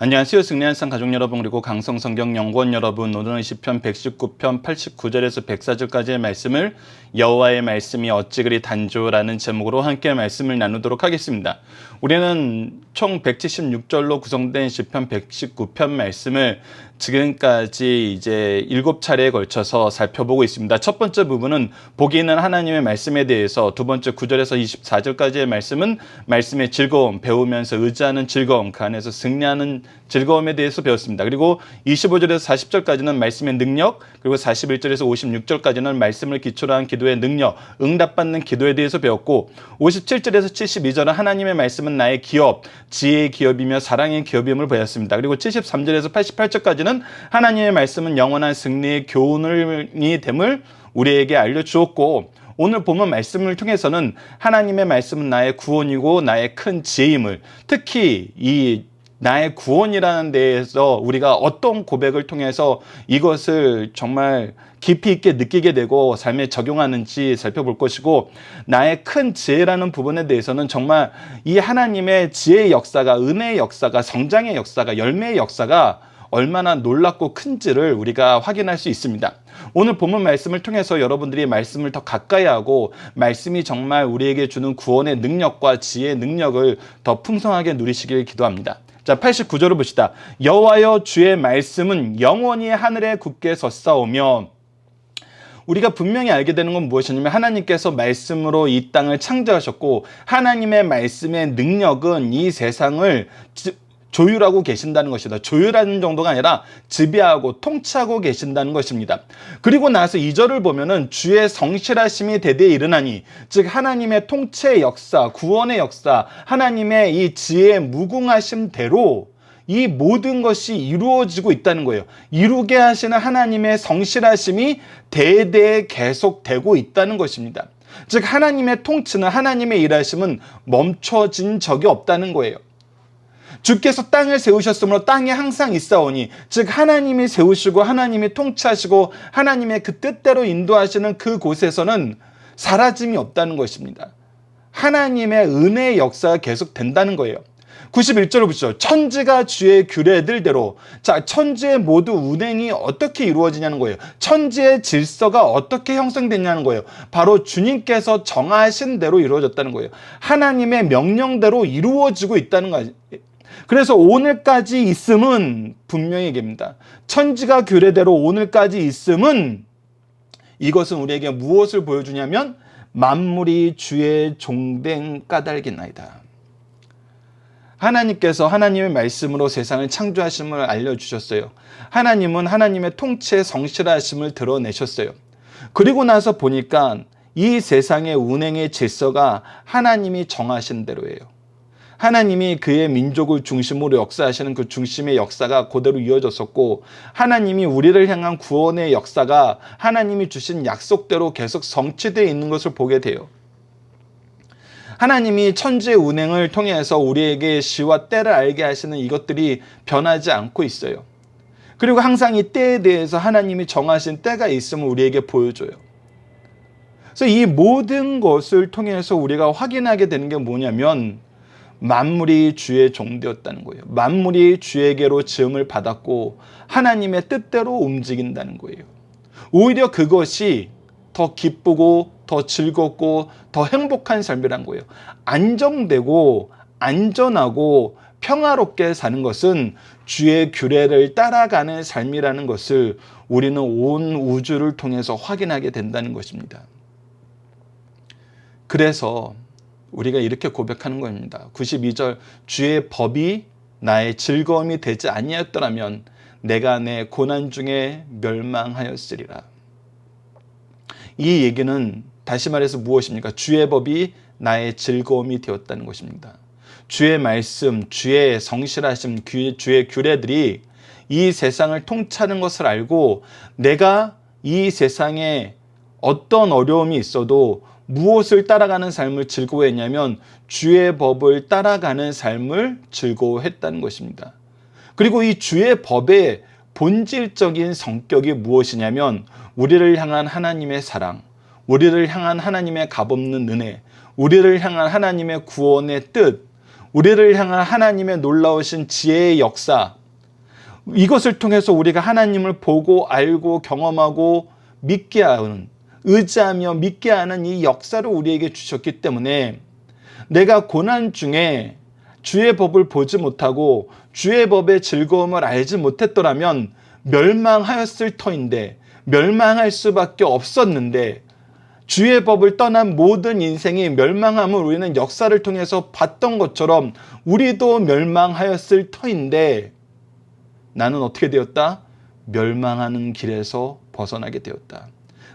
안녕하세요. 승리한산 가족 여러분, 그리고 강성성경연구원 여러분, 오늘은 시편 119편 89절에서 104절까지의 말씀을 여호와의 말씀이 어찌 그리 단조라는 제목으로 함께 말씀을 나누도록 하겠습니다. 우리는 총 176절로 구성된 시편 119편 말씀을 지금까지 이제 7차례에 걸쳐서 살펴보고 있습니다. 첫 번째 부분은 복이 있는 하나님의 말씀에 대해서, 두 번째 9절에서 24절까지의 말씀은 말씀의 즐거움, 배우면서 의지하는 즐거움, 그 안에서 승리하는 즐거움에 대해서 배웠습니다. 그리고 25절에서 40절까지는 말씀의 능력, 그리고 41절에서 56절까지는 말씀을 기초로 한 기도의 능력, 응답받는 기도에 대해서 배웠고, 57절에서 72절은 하나님의 말씀은 나의 기업, 지혜의 기업이며 사랑의 기업임을 배웠습니다. 그리고 73절에서 88절까지는 하나님의 말씀은 영원한 승리의 교훈이 됨을 우리에게 알려주었고, 오늘 본문 말씀을 통해서는 하나님의 말씀은 나의 구원이고 나의 큰 지혜임을, 특히 이 나의 구원이라는 데에서 우리가 어떤 고백을 통해서 이것을 정말 깊이 있게 느끼게 되고 삶에 적용하는지 살펴볼 것이고, 나의 큰 지혜라는 부분에 대해서는 정말 이 하나님의 지혜의 역사가, 은혜의 역사가, 성장의 역사가, 열매의 역사가 얼마나 놀랍고 큰지를 우리가 확인할 수 있습니다. 오늘 본문 말씀을 통해서 여러분들이 말씀을 더 가까이 하고, 말씀이 정말 우리에게 주는 구원의 능력과 지혜의 능력을 더 풍성하게 누리시길 기도합니다. 자, 89절을 봅시다. 여호와여, 주의 말씀은 영원히 하늘에 굳게 섰사오며. 우리가 분명히 알게 되는 건 무엇이냐면, 하나님께서 말씀으로 이 땅을 창조하셨고, 하나님의 말씀의 능력은 이 세상을 조율하고 계신다는 것이다. 조율하는 정도가 아니라 지배하고 통치하고 계신다는 것입니다. 그리고 나서 2절을 보면은 주의 성실하심이 대대에 이르나니, 즉 하나님의 통치의 역사, 구원의 역사, 하나님의 이 지혜의 무궁하심대로 이 모든 것이 이루어지고 있다는 거예요. 이루게 하시는 하나님의 성실하심이 대대에 계속되고 있다는 것입니다. 즉 하나님의 통치는, 하나님의 일하심은 멈춰진 적이 없다는 거예요. 주께서 땅을 세우셨으므로 땅이 항상 있사오니, 즉 하나님이 세우시고 하나님이 통치하시고 하나님의 그 뜻대로 인도하시는 그 곳에서는 사라짐이 없다는 것입니다. 하나님의 은혜의 역사가 계속 된다는 거예요. 91절을 보시죠. 천지가 주의 규례들대로. 자, 천지의 모두 운행이 어떻게 이루어지냐는 거예요. 천지의 질서가 어떻게 형성됐냐는 거예요. 바로 주님께서 정하신 대로 이루어졌다는 거예요. 하나님의 명령대로 이루어지고 있다는 거예요. 그래서 오늘까지 있음은 분명히 얘기합니다. 천지가 규례대로 오늘까지 있음은, 이것은 우리에게 무엇을 보여주냐면 만물이 주의 종된 까닭이나이다. 하나님께서 하나님의 말씀으로 세상을 창조하심을 알려주셨어요. 하나님은 하나님의 통치의 성실하심을 드러내셨어요. 그리고 나서 보니까 이 세상의 운행의 질서가 하나님이 정하신 대로예요. 하나님이 그의 민족을 중심으로 역사하시는 그 중심의 역사가 그대로 이어졌었고, 하나님이 우리를 향한 구원의 역사가 하나님이 주신 약속대로 계속 성취되어 있는 것을 보게 돼요. 하나님이 천지의 운행을 통해서 우리에게 시와 때를 알게 하시는 이것들이 변하지 않고 있어요. 그리고 항상 이 때에 대해서 하나님이 정하신 때가 있음을 우리에게 보여줘요. 그래서 이 모든 것을 통해서 우리가 확인하게 되는 게 뭐냐면, 만물이 주의 종되었다는 거예요. 만물이 주에게로 지음을 받았고 하나님의 뜻대로 움직인다는 거예요. 오히려 그것이 더 기쁘고 더 즐겁고 더 행복한 삶이란 거예요. 안정되고 안전하고 평화롭게 사는 것은 주의 규례를 따라가는 삶이라는 것을 우리는 온 우주를 통해서 확인하게 된다는 것입니다. 그래서 우리가 이렇게 고백하는 겁니다. 92절, 주의 법이 나의 즐거움이 되지 아니하였더라면 내가 내 고난 중에 멸망하였으리라. 이 얘기는 다시 말해서 무엇입니까? 주의 법이 나의 즐거움이 되었다는 것입니다. 주의 말씀, 주의 성실하심, 주의 규례들이 이 세상을 통치하는 것을 알고, 내가 이 세상에 어떤 어려움이 있어도 무엇을 따라가는 삶을 즐거워했냐면 주의 법을 따라가는 삶을 즐거워했다는 것입니다. 그리고 이 주의 법의 본질적인 성격이 무엇이냐면, 우리를 향한 하나님의 사랑, 우리를 향한 하나님의 값없는 은혜, 우리를 향한 하나님의 구원의 뜻, 우리를 향한 하나님의 놀라우신 지혜의 역사, 이것을 통해서 우리가 하나님을 보고 알고 경험하고 믿게 하는, 의지하며 믿게 하는 이 역사를 우리에게 주셨기 때문에 내가 고난 중에 주의 법을 보지 못하고 주의 법의 즐거움을 알지 못했더라면 멸망하였을 터인데, 멸망할 수밖에 없었는데, 주의 법을 떠난 모든 인생이 멸망함을 우리는 역사를 통해서 봤던 것처럼 우리도 멸망하였을 터인데, 나는 어떻게 되었다? 멸망하는 길에서 벗어나게 되었다.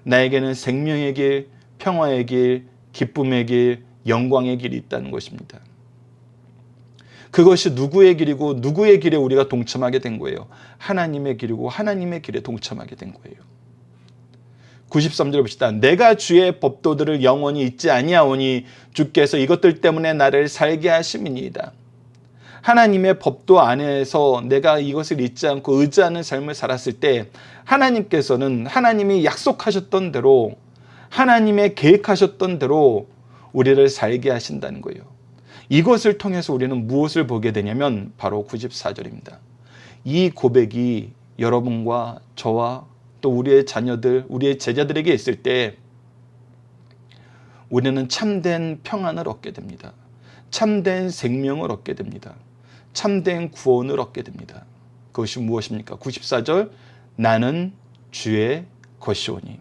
나에게는 생명의 길, 평화의 길, 기쁨의 길, 영광의 길이 있다는 것입니다. 그것이 누구의 길이고 누구의 길에 우리가 동참하게 된 거예요? 하나님의 길이고 하나님의 길에 동참하게 된 거예요. 93절 봅시다. 내가 주의 법도들을 영원히 잊지 아니하오니 주께서 이것들 때문에 나를 살게 하심이니이다. 하나님의 법도 안에서 내가 이것을 잊지 않고 의지하는 삶을 살았을 때 하나님께서는 하나님이 약속하셨던 대로, 하나님의 계획하셨던 대로 우리를 살게 하신다는 거예요. 이것을 통해서 우리는 무엇을 보게 되냐면 바로 94절입니다. 이 고백이 여러분과 저와 또 우리의 자녀들, 우리의 제자들에게 있을 때 우리는 참된 평안을 얻게 됩니다. 참된 생명을 얻게 됩니다. 참된 구원을 얻게 됩니다. 그것이 무엇입니까? 94절, 나는 주의 것이오니.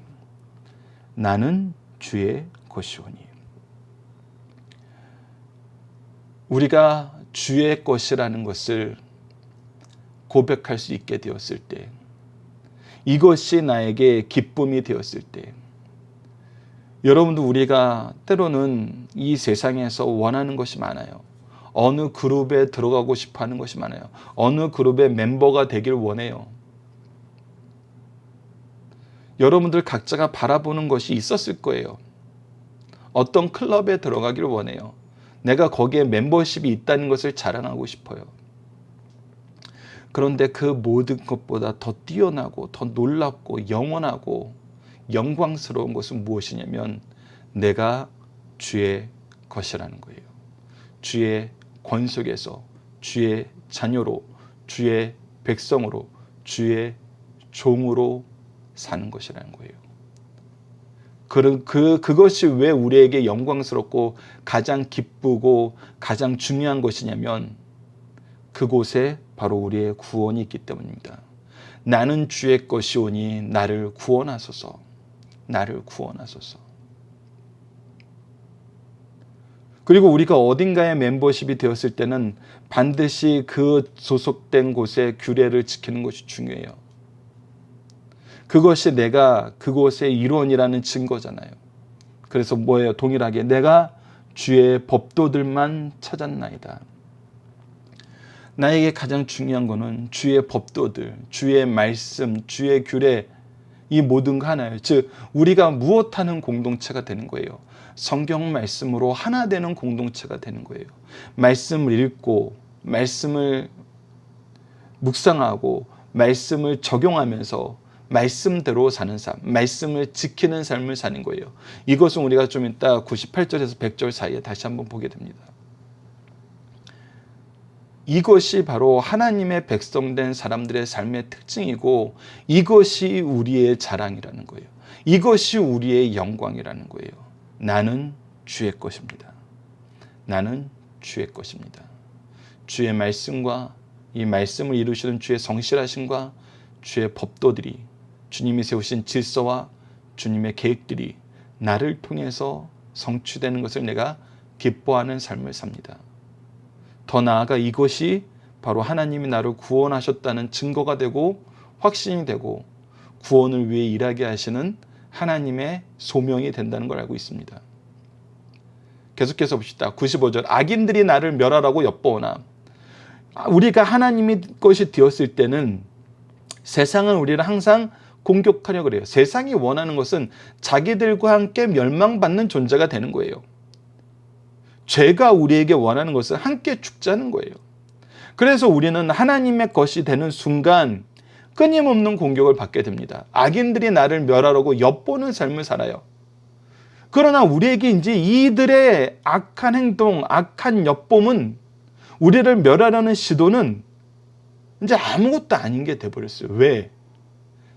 나는 주의 것이오니. 우리가 주의 것이라는 것을 고백할 수 있게 되었을 때, 이것이 나에게 기쁨이 되었을 때, 여러분도 우리가 때로는 이 세상에서 원하는 것이 많아요. 어느 그룹에 들어가고 싶어 하는 것이 많아요. 어느 그룹의 멤버가 되길 원해요. 여러분들 각자가 바라보는 것이 있었을 거예요. 어떤 클럽에 들어가길 원해요. 내가 거기에 멤버십이 있다는 것을 자랑하고 싶어요. 그런데 그 모든 것보다 더 뛰어나고 더 놀랍고 영원하고 영광스러운 것은 무엇이냐면 내가 주의 것이라는 거예요. 주의 권속에서 주의 자녀로, 주의 백성으로, 주의 종으로 사는 것이라는 거예요. 그것이 왜 우리에게 영광스럽고 가장 기쁘고 가장 중요한 것이냐면 그곳에 바로 우리의 구원이 있기 때문입니다. 나는 주의 것이오니 나를 구원하소서. 나를 구원하소서. 그리고 우리가 어딘가에 멤버십이 되었을 때는 반드시 그 소속된 곳의 규례를 지키는 것이 중요해요. 그것이 내가 그곳의 일원이라는 증거잖아요. 그래서 뭐예요? 동일하게 내가 주의 법도들만 찾았나이다. 나에게 가장 중요한 것은 주의 법도들, 주의 말씀, 주의 규례, 이 모든 거 하나예요. 즉 우리가 무엇하는 공동체가 되는 거예요. 성경 말씀으로 하나 되는 공동체가 되는 거예요. 말씀을 읽고 말씀을 묵상하고 말씀을 적용하면서 말씀대로 사는 삶, 말씀을 지키는 삶을 사는 거예요. 이것은 우리가 좀 이따 98절에서 100절 사이에 다시 한번 보게 됩니다. 이것이 바로 하나님의 백성된 사람들의 삶의 특징이고 이것이 우리의 자랑이라는 거예요. 이것이 우리의 영광이라는 거예요. 나는 주의 것입니다. 나는 주의 것입니다. 주의 말씀과 이 말씀을 이루시는 주의 성실하심과 주의 법도들이, 주님이 세우신 질서와 주님의 계획들이 나를 통해서 성취되는 것을 내가 기뻐하는 삶을 삽니다. 더 나아가 이것이 바로 하나님이 나를 구원하셨다는 증거가 되고 확신이 되고 구원을 위해 일하게 하시는 하나님의 소명이 된다는 걸 알고 있습니다. 계속해서 봅시다. 95절, 악인들이 나를 멸하라고 엿보오나. 우리가 하나님의 것이 되었을 때는 세상은 우리를 항상 공격하려고 그래요. 세상이 원하는 것은 자기들과 함께 멸망받는 존재가 되는 거예요. 죄가 우리에게 원하는 것은 함께 죽자는 거예요. 그래서 우리는 하나님의 것이 되는 순간 끊임없는 공격을 받게 됩니다. 악인들이 나를 멸하려고 엿보는 삶을 살아요. 그러나 우리에게 이제 이들의 악한 행동, 악한 엿봄은 우리를 멸하려는 시도는 이제 아무것도 아닌 게 돼버렸어요. 왜?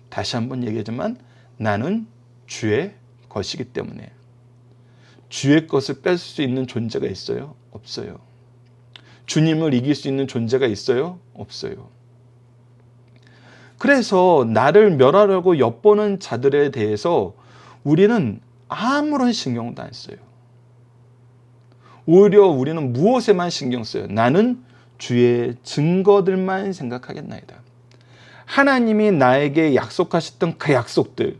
다시 한번 얘기하지만 나는 주의 것이기 때문에. 주의 것을 뺄 수 있는 존재가 있어요? 없어요. 주님을 이길 수 있는 존재가 있어요? 없어요. 그래서 나를 멸하려고 엿보는 자들에 대해서 우리는 아무런 신경도 안 써요. 오히려 우리는 무엇에만 신경 써요? 나는 주의 증거들만 생각하겠나이다. 하나님이 나에게 약속하셨던 그 약속들,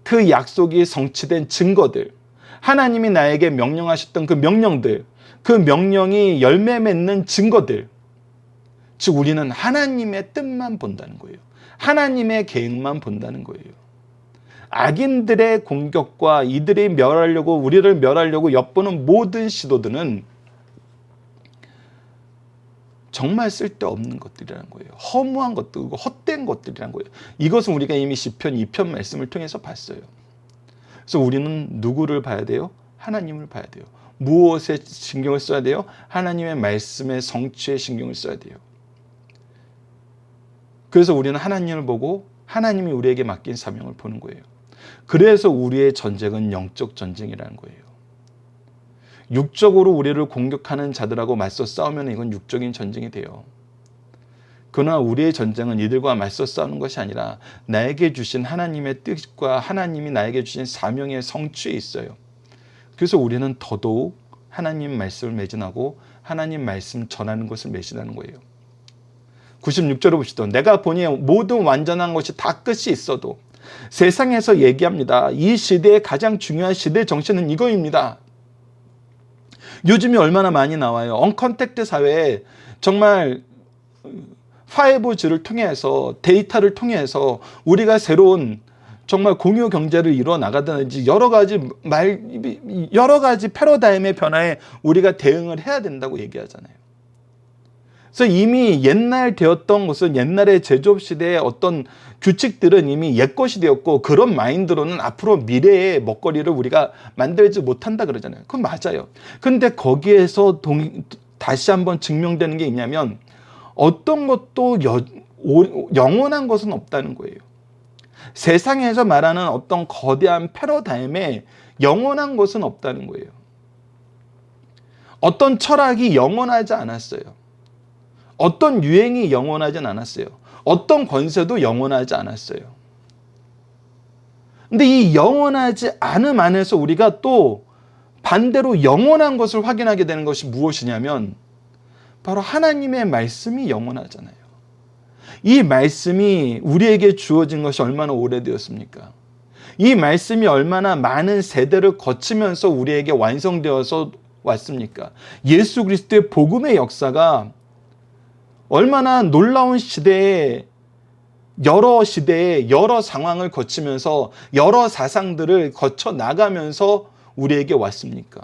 그 약속이 성취된 증거들, 하나님이 나에게 명령하셨던 그 명령들, 그 명령이 열매 맺는 증거들, 즉 우리는 하나님의 뜻만 본다는 거예요. 하나님의 계획만 본다는 거예요. 악인들의 공격과 이들이 멸하려고, 우리를 멸하려고 엿보는 모든 시도들은 정말 쓸데없는 것들이라는 거예요. 허무한 것들이고 헛된 것들이라는 거예요. 이것은 우리가 이미 시편 2편 말씀을 통해서 봤어요. 그래서 우리는 누구를 봐야 돼요? 하나님을 봐야 돼요. 무엇에 신경을 써야 돼요? 하나님의 말씀의 성취에 신경을 써야 돼요. 그래서 우리는 하나님을 보고 하나님이 우리에게 맡긴 사명을 보는 거예요. 그래서 우리의 전쟁은 영적 전쟁이라는 거예요. 육적으로 우리를 공격하는 자들하고 맞서 싸우면 이건 육적인 전쟁이 돼요. 그러나 우리의 전쟁은 이들과 맞서 싸우는 것이 아니라 나에게 주신 하나님의 뜻과 하나님이 나에게 주신 사명의 성취에 있어요. 그래서 우리는 더더욱 하나님 말씀을 매진하고 하나님 말씀 전하는 것을 매진하는 거예요. 96절을 봅시다. 내가 보니 모든 완전한 것이 다 끝이 있어도 세상에서 얘기합니다. 이 시대의 가장 중요한 시대 정신은 이거입니다. 요즘이 얼마나 많이 나와요. 언컨택트 사회에 정말 5G를 통해서 데이터를 통해서 우리가 새로운 정말 공유 경제를 이루어 나가든지 여러 가지 패러다임의 변화에 우리가 대응을 해야 된다고 얘기하잖아요. 그래서 이미 옛날 되었던 것은 옛날의 제조업 시대의 어떤 규칙들은 이미 옛것이 되었고 그런 마인드로는 앞으로 미래의 먹거리를 우리가 만들지 못한다 그러잖아요. 그건 맞아요. 근데 거기에서 다시 한번 증명되는 게 있냐면 어떤 것도 영원한 것은 없다는 거예요. 세상에서 말하는 어떤 거대한 패러다임에 영원한 것은 없다는 거예요. 어떤 철학이 영원하지 않았어요. 어떤 유행이 영원하진 않았어요. 어떤 권세도 영원하지 않았어요. 근데 이 영원하지 않음 안에서 우리가 또 반대로 영원한 것을 확인하게 되는 것이 무엇이냐면 바로 하나님의 말씀이 영원하잖아요. 이 말씀이 우리에게 주어진 것이 얼마나 오래되었습니까? 이 말씀이 얼마나 많은 세대를 거치면서 우리에게 완성되어서 왔습니까? 예수 그리스도의 복음의 역사가 얼마나 놀라운 시대에 여러 상황을 거치면서 여러 사상들을 거쳐 나가면서 우리에게 왔습니까?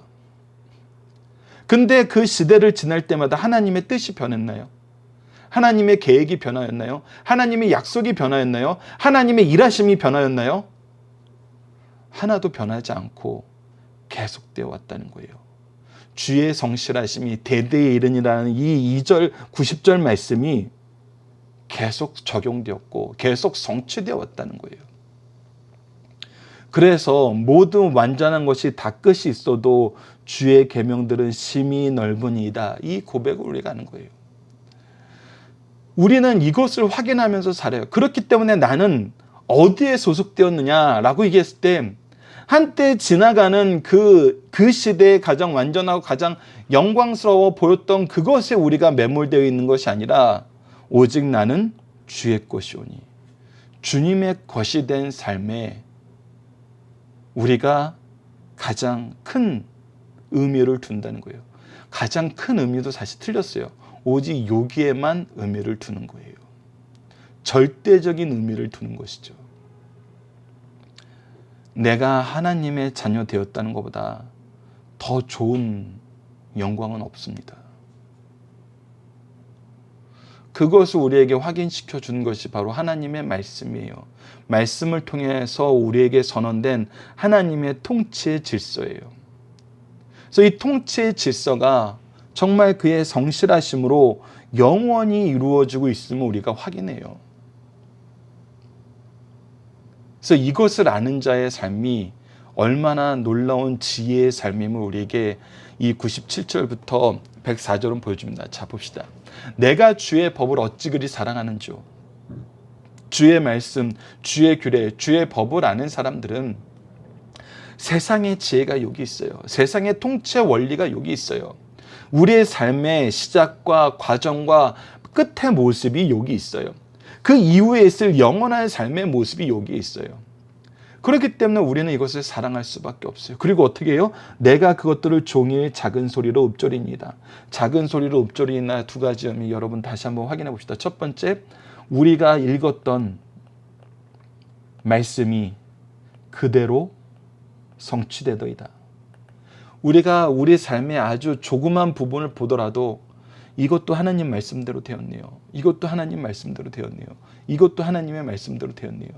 근데 그 시대를 지날 때마다 하나님의 뜻이 변했나요? 하나님의 계획이 변하였나요? 하나님의 약속이 변하였나요? 하나님의 일하심이 변하였나요? 하나도 변하지 않고 계속되어 왔다는 거예요. 주의 성실하심이 대대에 이르니라는 이 2절 90절 말씀이 계속 적용되었고 계속 성취되어 왔다는 거예요. 그래서 모든 완전한 것이 다 끝이 있어도 주의 계명들은 심히 넓으니이다. 이 고백을 우리가 하는 거예요. 우리는 이것을 확인하면서 살아요. 그렇기 때문에 나는 어디에 소속되었느냐라고 얘기했을 때 한때 지나가는 그 시대에 가장 완전하고 가장 영광스러워 보였던 그것에 우리가 매몰되어 있는 것이 아니라 오직 나는 주의 것이오니 주님의 것이 된 삶에 우리가 가장 큰 의미를 둔다는 거예요. 가장 큰 의미도 사실 틀렸어요. 오직 여기에만 의미를 두는 거예요. 절대적인 의미를 두는 것이죠. 내가 하나님의 자녀 되었다는 것보다 더 좋은 영광은 없습니다. 그것을 우리에게 확인시켜 준 것이 바로 하나님의 말씀이에요. 말씀을 통해서 우리에게 선언된 하나님의 통치의 질서예요. 그래서 이 통치의 질서가 정말 그의 성실하심으로 영원히 이루어지고 있음을 우리가 확인해요. 그래서 이것을 아는 자의 삶이 얼마나 놀라운 지혜의 삶임을 우리에게 이 97절부터 104절은 보여줍니다. 자, 봅시다. 내가 주의 법을 어찌 그리 사랑하는지요. 주의 말씀, 주의 규례, 주의 법을 아는 사람들은 세상의 지혜가 여기 있어요. 세상의 통치 원리가 여기 있어요. 우리의 삶의 시작과 과정과 끝의 모습이 여기 있어요. 그 이후에 있을 영원한 삶의 모습이 여기 있어요. 그렇기 때문에 우리는 이것을 사랑할 수밖에 없어요. 그리고 어떻게 해요? 내가 그것들을 종일 작은 소리로 읊조리니다. 작은 소리로 읊조리나 두 가지 점이 여러분 다시 한번 확인해 봅시다. 첫 번째, 우리가 읽었던 말씀이 그대로 성취되더이다. 우리가 우리 삶의 아주 조그만 부분을 보더라도 이것도 하나님 말씀대로 되었네요. 이것도 하나님 말씀대로 되었네요. 이것도 하나님의 말씀대로 되었네요.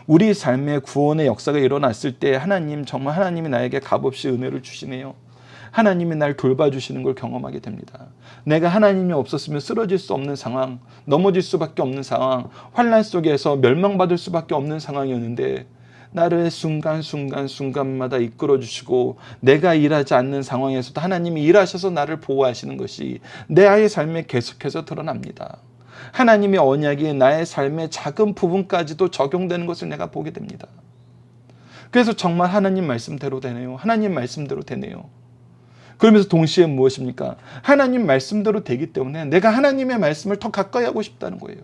우리 삶의 구원의 역사가 일어났을 때 하나님, 정말 하나님이 나에게 값없이 은혜를 주시네요. 하나님이 날 돌봐주시는 걸 경험하게 됩니다. 내가 하나님이 없었으면 쓰러질 수 없는 상황, 넘어질 수밖에 없는 상황, 환난 속에서 멸망받을 수밖에 없는 상황이었는데 나를 순간마다 이끌어주시고 내가 일하지 않는 상황에서도 하나님이 일하셔서 나를 보호하시는 것이 내 아이의 삶에 계속해서 드러납니다. 하나님의 언약이 나의 삶의 작은 부분까지도 적용되는 것을 내가 보게 됩니다. 그래서 정말 하나님 말씀대로 되네요. 하나님 말씀대로 되네요. 그러면서 동시에 무엇입니까? 하나님 말씀대로 되기 때문에 내가 하나님의 말씀을 더 가까이 하고 싶다는 거예요.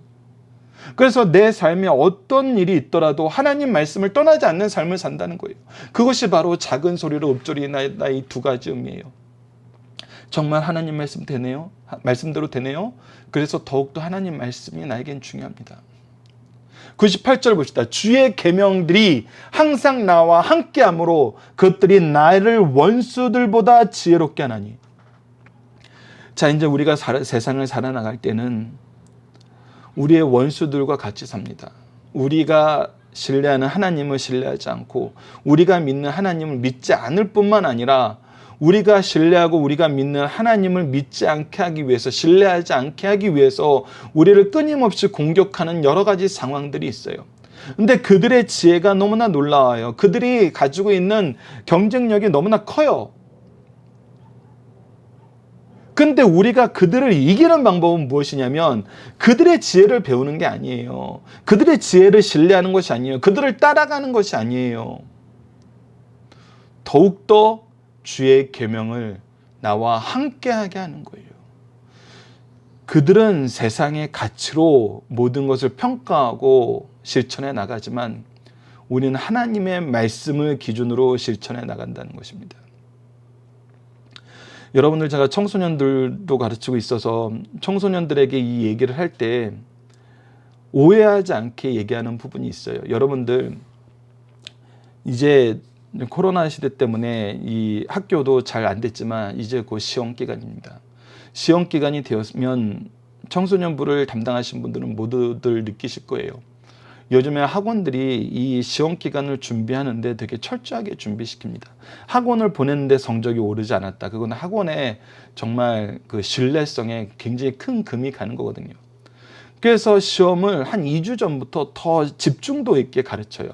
그래서 내 삶에 어떤 일이 있더라도 하나님 말씀을 떠나지 않는 삶을 산다는 거예요. 그것이 바로 작은 소리로 읊조리나 이 두 가지 의미예요. 정말 하나님 말씀 되네요? 말씀대로 되네요? 그래서 더욱더 하나님 말씀이 나에겐 중요합니다. 98절 봅시다. 주의 계명들이 항상 나와 함께함으로 그것들이 나를 원수들보다 지혜롭게 하나니. 자, 이제 우리가 세상을 살아나갈 때는 우리의 원수들과 같이 삽니다. 우리가 신뢰하는 하나님을 신뢰하지 않고 우리가 믿는 하나님을 믿지 않을 뿐만 아니라 우리가 신뢰하고 우리가 믿는 하나님을 믿지 않게 하기 위해서, 신뢰하지 않게 하기 위해서 우리를 끊임없이 공격하는 여러 가지 상황들이 있어요. 근데 그들의 지혜가 너무나 놀라워요. 그들이 가지고 있는 경쟁력이 너무나 커요. 근데 우리가 그들을 이기는 방법은 무엇이냐면 그들의 지혜를 배우는 게 아니에요. 그들의 지혜를 신뢰하는 것이 아니에요. 그들을 따라가는 것이 아니에요. 더욱더 주의 계명을 나와 함께하게 하는 거예요. 그들은 세상의 가치로 모든 것을 평가하고 실천해 나가지만 우리는 하나님의 말씀을 기준으로 실천해 나간다는 것입니다. 여러분들, 제가 청소년들도 가르치고 있어서 청소년들에게 이 얘기를 할 때 오해하지 않게 얘기하는 부분이 있어요. 여러분들, 이제 코로나 시대 때문에 이 학교도 잘 안 됐지만 이제 곧 시험 기간입니다. 시험 기간이 되었으면 청소년부를 담당하신 분들은 모두들 느끼실 거예요. 요즘에 학원들이 이 시험 기간을 준비하는데 되게 철저하게 준비시킵니다. 학원을 보냈는데 성적이 오르지 않았다. 그건 학원의 정말 그 신뢰성에 굉장히 큰 금이 가는 거거든요. 그래서 시험을 한 2주 전부터 더 집중도 있게 가르쳐요.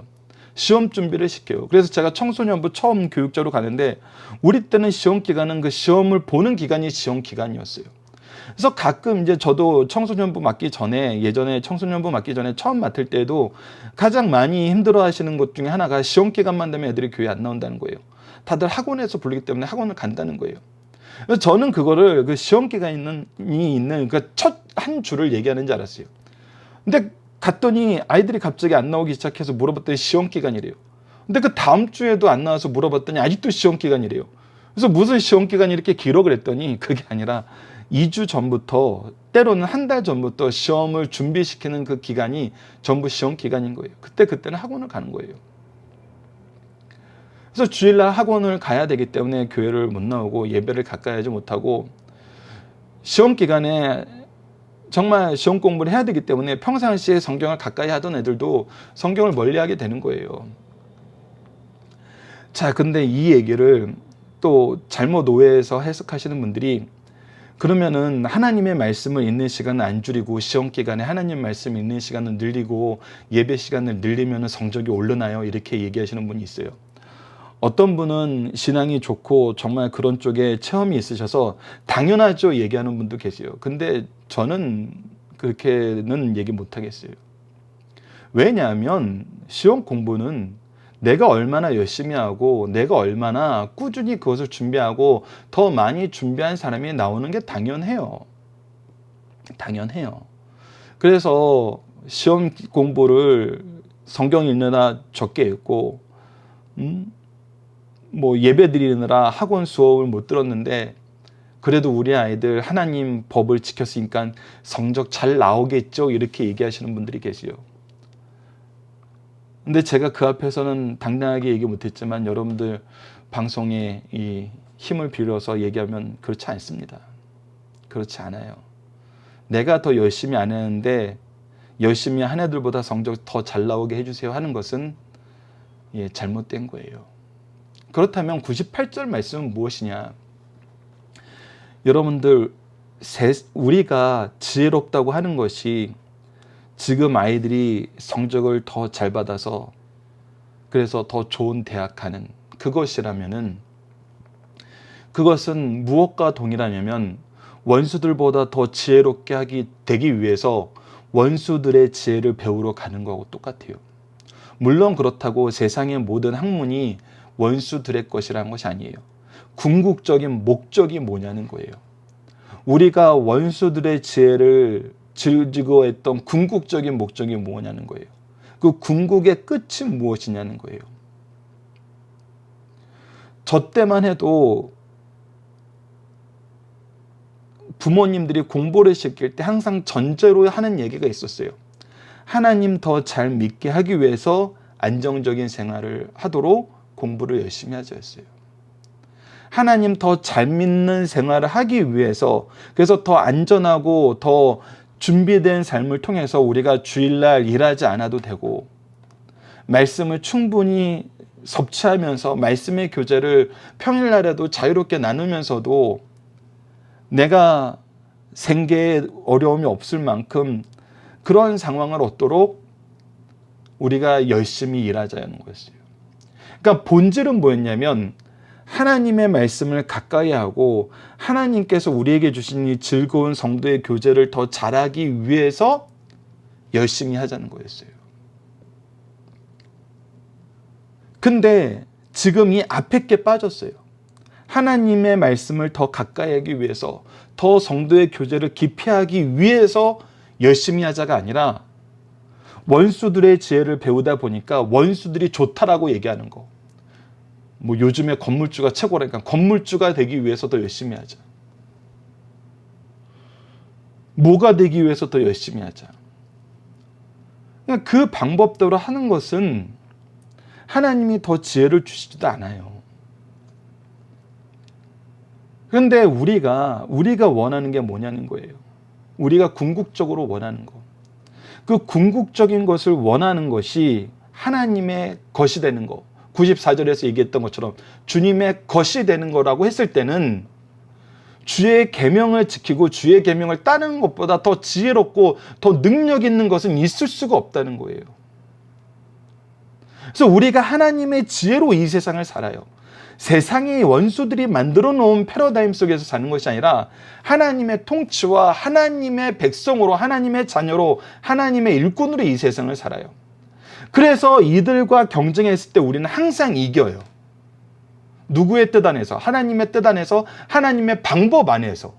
시험 준비를 시켜요. 그래서 제가 청소년부 처음 교육자로 가는데 우리 때는 시험 기간은 그 시험을 보는 기간이 시험 기간이었어요. 그래서 가끔 이제 저도 청소년부 맡기 전에, 예전에 청소년부 맡기 전에 처음 맡을 때도 가장 많이 힘들어 하시는 것 중에 하나가 시험 기간만 되면 애들이 교회 안 나온다는 거예요. 다들 학원에서 부르기 때문에 학원을 간다는 거예요. 그래서 저는 그거를 그 시험 기간이 있는 그 첫 한 주를 얘기하는 줄 알았어요. 근데 갔더니 아이들이 갑자기 안 나오기 시작해서 물어봤더니 시험 기간이래요. 근데 그 다음 주에도 안 나와서 물어봤더니 아직도 시험 기간이래요. 그래서 무슨 시험 기간이 이렇게 길어 그랬더니 그게 아니라 2주 전부터, 때로는 한 달 전부터 시험을 준비시키는 그 기간이 전부 시험 기간인 거예요. 그때는 학원을 가는 거예요. 그래서 주일날 학원을 가야 되기 때문에 교회를 못 나오고 예배를 가까이 하지 못하고 시험 기간에 정말 시험 공부를 해야 되기 때문에 평상시에 성경을 가까이 하던 애들도 성경을 멀리하게 되는 거예요. 자, 근데 이 얘기를 또 잘못 오해해서 해석하시는 분들이 그러면은 하나님의 말씀을 읽는 시간을 안 줄이고 시험 기간에 하나님 말씀 읽는 시간을 늘리고 예배 시간을 늘리면 성적이 오르나요? 이렇게 얘기하시는 분이 있어요. 어떤 분은 신앙이 좋고 정말 그런 쪽에 체험이 있으셔서 당연하죠 얘기하는 분도 계세요. 근데 저는 그렇게는 얘기 못 하겠어요. 왜냐하면 시험 공부는 내가 얼마나 열심히 하고 내가 얼마나 꾸준히 그것을 준비하고 더 많이 준비한 사람이 나오는 게 당연해요. 당연해요. 그래서 시험 공부를 성경 읽느라 적게 읽고 뭐 예배 드리느라 학원 수업을 못 들었는데 그래도 우리 아이들 하나님 법을 지켰으니까 성적 잘 나오겠죠 이렇게 얘기하시는 분들이 계세요. 근데 제가 그 앞에서는 당당하게 얘기 못했지만 여러분들 방송에 이 힘을 빌려서 얘기하면 그렇지 않습니다. 그렇지 않아요. 내가 더 열심히 안 했는데 열심히 한 애들보다 성적 더 잘 나오게 해주세요 하는 것은 잘못된 거예요. 그렇다면 98절 말씀은 무엇이냐? 여러분들 우리가 지혜롭다고 하는 것이 지금 아이들이 성적을 더 잘 받아서 그래서 더 좋은 대학 가는 그것이라면은 그것은 무엇과 동일하냐면 원수들보다 더 지혜롭게 되기 위해서 원수들의 지혜를 배우러 가는 거하고 똑같아요. 물론 그렇다고 세상의 모든 학문이 원수들의 것이라는 것이 아니에요. 궁극적인 목적이 뭐냐는 거예요. 우리가 원수들의 지혜를 즐기고 했던 궁극적인 목적이 뭐냐는 거예요. 그 궁극의 끝이 무엇이냐는 거예요. 저 때만 해도 부모님들이 공부를 시킬 때 항상 전제로 하는 얘기가 있었어요. 하나님 더 잘 믿게 하기 위해서 안정적인 생활을 하도록 공부를 열심히 하자였어요. 하나님 더 잘 믿는 생활을 하기 위해서 그래서 더 안전하고 더 준비된 삶을 통해서 우리가 주일날 일하지 않아도 되고 말씀을 충분히 섭취하면서 말씀의 교제를 평일날에도 자유롭게 나누면서도 내가 생계에 어려움이 없을 만큼 그런 상황을 얻도록 우리가 열심히 일하자는 것이에요. 그러니까 본질은 뭐였냐면 하나님의 말씀을 가까이 하고 하나님께서 우리에게 주신 이 즐거운 성도의 교제를 더 잘하기 위해서 열심히 하자는 거였어요. 근데 지금 이 앞에 게 빠졌어요. 하나님의 말씀을 더 가까이 하기 위해서 더 성도의 교제를 깊이 하기 위해서 열심히 하자가 아니라 원수들의 지혜를 배우다 보니까 원수들이 좋다라고 얘기하는 거. 뭐 요즘에 건물주가 최고라니까 건물주가 되기 위해서 더 열심히 하자. 뭐가 되기 위해서 더 열심히 하자. 그 방법대로 하는 것은 하나님이 더 지혜를 주시지도 않아요. 그런데 우리가 원하는 게 뭐냐는 거예요. 우리가 궁극적으로 원하는 거. 그 궁극적인 것을 원하는 것이 하나님의 것이 되는 거. 94절에서 얘기했던 것처럼 주님의 것이 되는 거라고 했을 때는 주의 계명을 지키고 주의 계명을 따르는 것보다 더 지혜롭고 더 능력 있는 것은 있을 수가 없다는 거예요. 그래서 우리가 하나님의 지혜로 이 세상을 살아요. 세상의 원수들이 만들어 놓은 패러다임 속에서 사는 것이 아니라 하나님의 통치와 하나님의 백성으로 하나님의 자녀로 하나님의 일꾼으로 이 세상을 살아요. 그래서 이들과 경쟁했을 때 우리는 항상 이겨요. 누구의 뜻 안에서? 하나님의 뜻 안에서 하나님의 방법 안에서.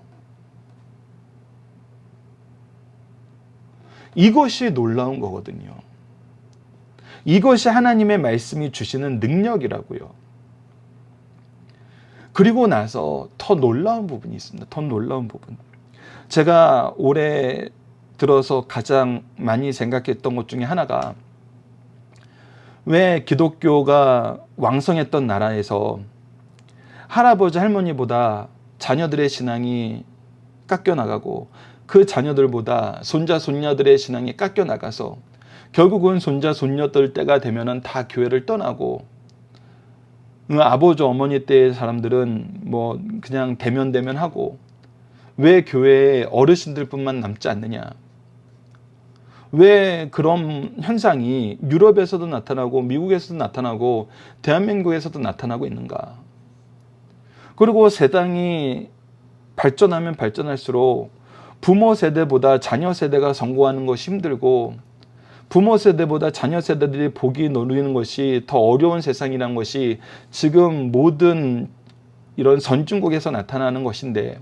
이것이 놀라운 거거든요. 이것이 하나님의 말씀이 주시는 능력이라고요. 그리고 나서 더 놀라운 부분이 있습니다. 더 놀라운 부분. 제가 올해 들어서 가장 많이 생각했던 것 중에 하나가 왜 기독교가 왕성했던 나라에서 할아버지 할머니보다 자녀들의 신앙이 깎여나가고 그 자녀들보다 손자 손녀들의 신앙이 깎여나가서 결국은 손자 손녀들 때가 되면은 다 교회를 떠나고 아버지 어머니 때의 사람들은 뭐 그냥 대면하고 왜 교회에 어르신들뿐만 남지 않느냐? 왜 그런 현상이 유럽에서도 나타나고 미국에서도 나타나고 대한민국에서도 나타나고 있는가? 그리고 세상이 발전하면 발전할수록 부모 세대보다 자녀 세대가 성공하는 것이 힘들고 부모 세대보다 자녀 세대들이 복이 누리는 것이 더 어려운 세상이라는 것이 지금 모든 이런 선진국에서 나타나는 것인데,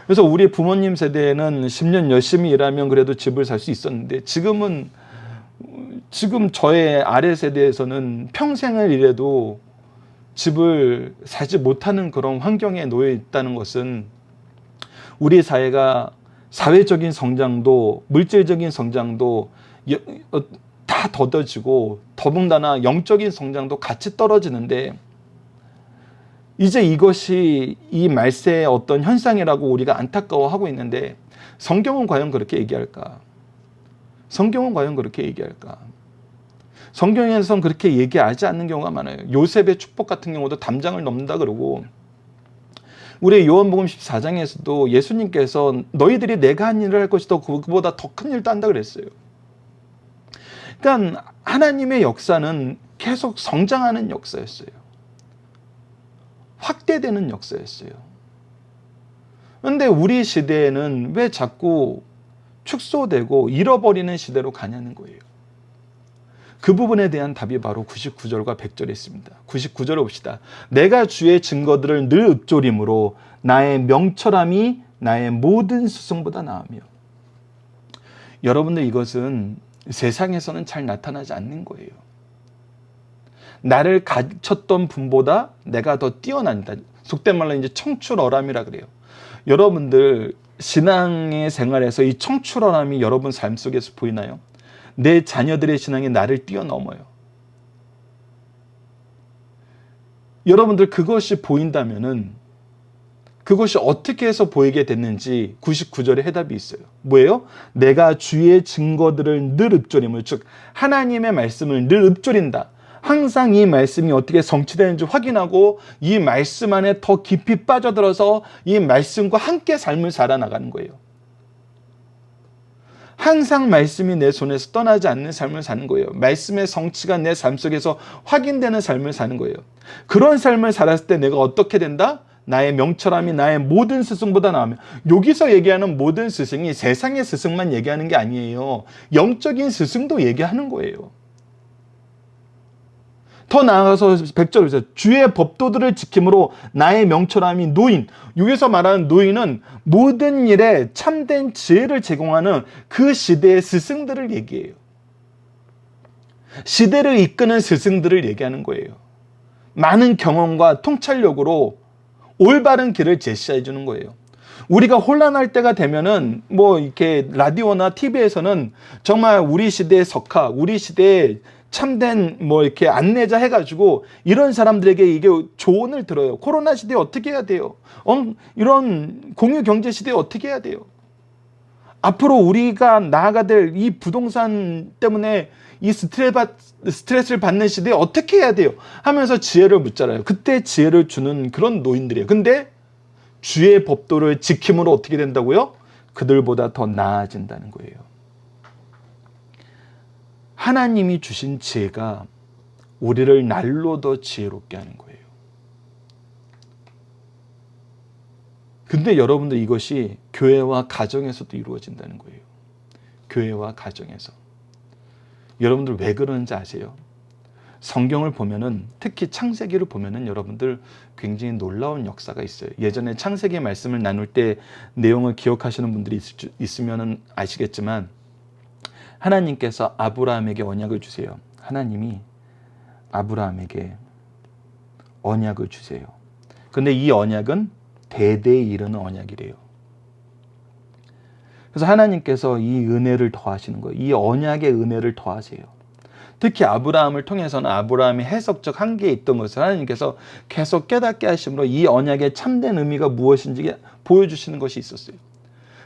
그래서 우리 부모님 세대에는 10년 열심히 일하면 그래도 집을 살 수 있었는데 지금 저의 아래 세대에서는 평생을 일해도 집을 사지 못하는 그런 환경에 놓여 있다는 것은 우리 사회가 사회적인 성장도 물질적인 성장도 다 더뎌지고 더군다나 영적인 성장도 같이 떨어지는데, 이제 이것이 이 말세의 어떤 현상이라고 우리가 안타까워하고 있는데 성경은 과연 그렇게 얘기할까? 성경은 과연 그렇게 얘기할까? 성경에서는 그렇게 얘기하지 않는 경우가 많아요. 요셉의 축복 같은 경우도 담장을 넘는다 그러고, 우리 요한복음 14장에서도 예수님께서 너희들이 내가 한 일을 할 것이 더 그보다 더 큰 일도 한다 그랬어요. 그러니까 하나님의 역사는 계속 성장하는 역사였어요. 확대되는 역사였어요. 그런데 우리 시대에는 왜 자꾸 축소되고 잃어버리는 시대로 가냐는 거예요. 그 부분에 대한 답이 바로 99절과 100절에 있습니다. 99절을 봅시다. 내가 주의 증거들을 늘 읊조림으로 나의 명철함이 나의 모든 스승보다 나으며. 여러분들, 이것은 세상에서는 잘 나타나지 않는 거예요. 나를 가르쳤던 분보다 내가 더 뛰어난다. 속된 말로 이제 청출어람이라 그래요. 여러분들 신앙의 생활에서 이 청출어람이 여러분 삶 속에서 보이나요? 내 자녀들의 신앙이 나를 뛰어넘어요. 여러분들 그것이 보인다면은 그것이 어떻게 해서 보이게 됐는지 99절에 해답이 있어요. 뭐예요? 내가 주의 증거들을 늘 읊조림을, 즉 하나님의 말씀을 늘 읊조린다. 항상 이 말씀이 어떻게 성취되는지 확인하고 이 말씀 안에 더 깊이 빠져들어서 이 말씀과 함께 삶을 살아나가는 거예요. 항상 말씀이 내 손에서 떠나지 않는 삶을 사는 거예요. 말씀의 성취가 내 삶 속에서 확인되는 삶을 사는 거예요. 그런 삶을 살았을 때 내가 어떻게 된다? 나의 명철함이 나의 모든 스승보다 나으며. 여기서 얘기하는 모든 스승이 세상의 스승만 얘기하는 게 아니에요. 영적인 스승도 얘기하는 거예요. 더 나아가서 100절에 보세요. 주의 법도들을 지킴으로 나의 명철함이 노인. 여기서 말하는 노인은 모든 일에 참된 지혜를 제공하는 그 시대의 스승들을 얘기해요. 시대를 이끄는 스승들을 얘기하는 거예요. 많은 경험과 통찰력으로 올바른 길을 제시해 주는 거예요. 우리가 혼란할 때가 되면은 이렇게 라디오나 TV에서는 정말 우리 시대의 석학, 우리 시대의 참된 이렇게 안내자 해가지고 이런 사람들에게 이게 조언을 들어요. 코로나 시대에 어떻게 해야 돼요? 이런 공유 경제 시대에 어떻게 해야 돼요? 앞으로 우리가 나아가 될 이 부동산 때문에 이 스트레스를 받는 시대에 어떻게 해야 돼요? 하면서 지혜를 묻잖아요. 그때 지혜를 주는 그런 노인들이에요. 근데 주의 법도를 지킴으로 어떻게 된다고요? 그들보다 더 나아진다는 거예요. 하나님이 주신 지혜가 우리를 날로 더 지혜롭게 하는 거예요. 근데 여러분들, 이것이 교회와 가정에서도 이루어진다는 거예요. 교회와 가정에서. 여러분들 왜 그러는지 아세요? 성경을 보면은, 특히 창세기를 보면은 여러분들 굉장히 놀라운 역사가 있어요. 예전에 창세기 말씀을 나눌 때 내용을 기억하시는 분들이 있으면 아시겠지만, 하나님께서 아브라함에게 언약을 주세요. 하나님이 아브라함에게 언약을 주세요. 근데 이 언약은 대대에 이르는 언약이래요. 그래서 하나님께서 이 은혜를 더하시는 거예요. 이 언약의 은혜를 더하세요. 특히 아브라함을 통해서는 아브라함의 해석적 한계에 있던 것을 하나님께서 계속 깨닫게 하심으로 이 언약의 참된 의미가 무엇인지 보여주시는 것이 있었어요.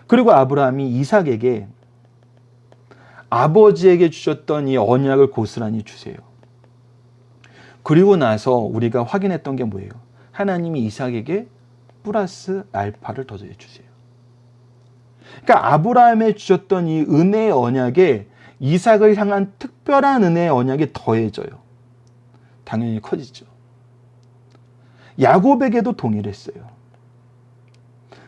그리고 아브라함이 이삭에게 아버지에게 주셨던 이 언약을 고스란히 주세요. 그리고 나서 우리가 확인했던 게 뭐예요? 하나님이 이삭에게 플러스 알파를 더해 주세요. 그러니까 아브라함에 주셨던 이 은혜의 언약에 이삭을 향한 특별한 은혜의 언약이 더해져요. 당연히 커지죠. 야곱에게도 동일했어요.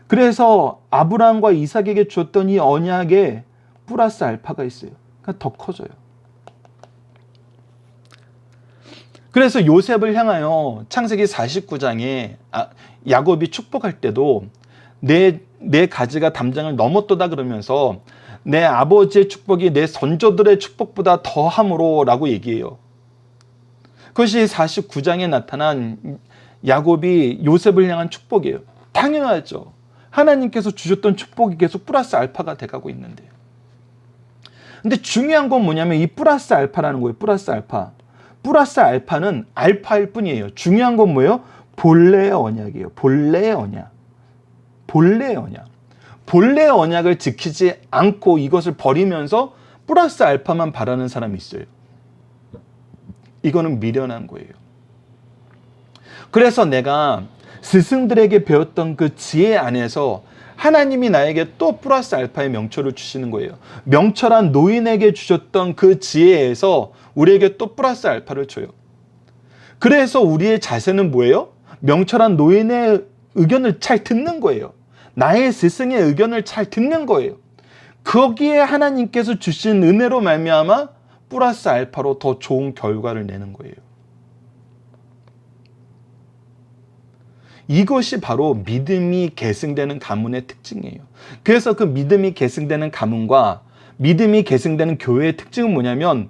그래서 아브라함과 이삭에게 주었던 이 언약에 플러스 알파가 있어요. 그러니까 더 커져요. 그래서 요셉을 향하여 창세기 49장에 야곱이 축복할 때도 내 가지가 담장을 넘었도다 그러면서 내 아버지의 축복이 내 선조들의 축복보다 더함으로 라고 얘기해요. 그것이 49장에 나타난 야곱이 요셉을 향한 축복이에요. 당연하죠. 하나님께서 주셨던 축복이 계속 플러스 알파가 돼가고 있는데. 근데 중요한 건 뭐냐면 이 플러스 알파라는 거예요. 플러스 알파. 플러스 알파는 알파일 뿐이에요. 중요한 건 뭐예요? 본래의 언약이에요. 본래의 언약. 본래의 언약. 본래의 언약을 지키지 않고 이것을 버리면서 플러스 알파만 바라는 사람이 있어요. 이거는 미련한 거예요. 그래서 내가 스승들에게 배웠던 그 지혜 안에서 하나님이 나에게 또 플러스 알파의 명철을 주시는 거예요. 명철한 노인에게 주셨던 그 지혜에서 우리에게 또 플러스 알파를 줘요. 그래서 우리의 자세는 뭐예요? 명철한 노인의 의견을 잘 듣는 거예요. 나의 스승의 의견을 잘 듣는 거예요. 거기에 하나님께서 주신 은혜로 말미암아 플러스 알파로 더 좋은 결과를 내는 거예요. 이것이 바로 믿음이 계승되는 가문의 특징이에요. 그래서 그 믿음이 계승되는 가문과 믿음이 계승되는 교회의 특징은 뭐냐면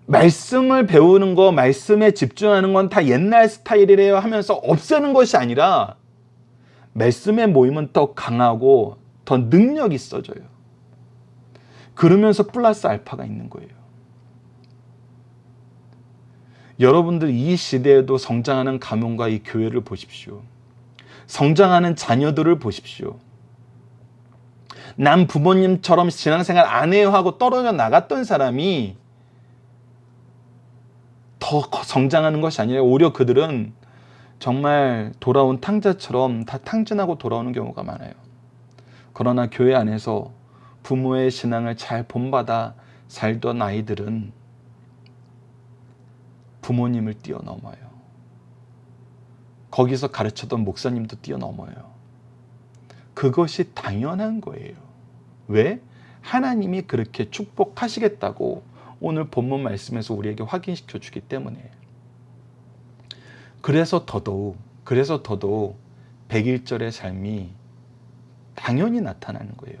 말씀을 배우는 거, 말씀에 집중하는 건 다 옛날 스타일이래요 하면서 없애는 것이 아니라 말씀의 모임은 더 강하고 더 능력이 있어져요. 그러면서 플러스 알파가 있는 거예요. 여러분들 이 시대에도 성장하는 가문과 이 교회를 보십시오. 성장하는 자녀들을 보십시오. 난 부모님처럼 신앙생활 안 해요 하고 떨어져 나갔던 사람이 더 성장하는 것이 아니라 오히려 그들은 정말 돌아온 탕자처럼 다 탕진하고 돌아오는 경우가 많아요. 그러나 교회 안에서 부모의 신앙을 잘 본받아 살던 아이들은 부모님을 뛰어넘어요. 거기서 가르쳤던 목사님도 뛰어넘어요. 그것이 당연한 거예요. 왜? 하나님이 그렇게 축복하시겠다고 오늘 본문 말씀에서 우리에게 확인시켜 주기 때문에. 그래서 더더욱 101절의 삶이 당연히 나타나는 거예요.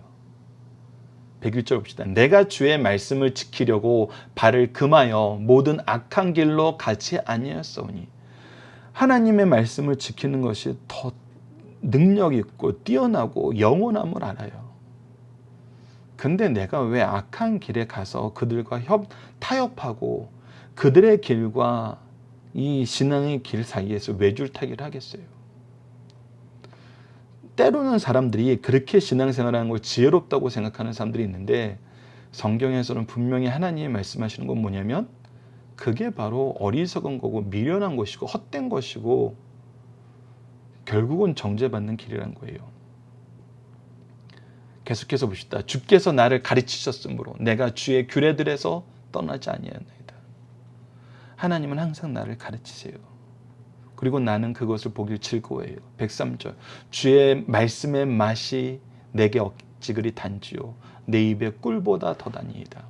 101절 봅시다. 내가 주의 말씀을 지키려고 발을 금하여 모든 악한 길로 가지 아니하였사오니. 하나님의 말씀을 지키는 것이 더 능력 있고 뛰어나고 영원함을 알아요. 근데 내가 왜 악한 길에 가서 그들과 타협하고 그들의 길과 이 신앙의 길 사이에서 외줄타기를 하겠어요? 때로는 사람들이 그렇게 신앙생활하는 걸 지혜롭다고 생각하는 사람들이 있는데 성경에서는 분명히 하나님이 말씀하시는 건 뭐냐면 그게 바로 어리석은 거고 미련한 것이고 헛된 것이고 결국은 정죄받는 길이라는 거예요. 계속해서 봅시다. 주께서 나를 가르치셨으므로 내가 주의 규례들에서 떠나지 아니하였나이다. 하나님은 항상 나를 가르치세요. 그리고 나는 그것을 보길 즐거워해요. 103절. 주의 말씀의 맛이 내게 어찌그리 단지요 내 입에 꿀보다 더다니이다.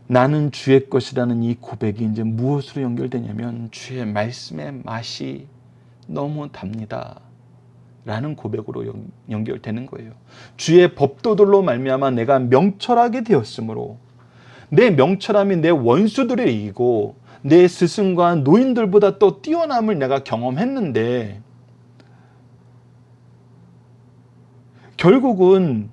나는 주의 것이라는 이 고백이 이제 무엇으로 연결되냐면 주의 말씀의 맛이 너무 답니다 라는 고백으로 연결되는 거예요. 주의 법도들로 말미암아 내가 명철하게 되었으므로 내 명철함이 내 원수들을 이기고 내 스승과 노인들보다 또 뛰어남을 내가 경험했는데 결국은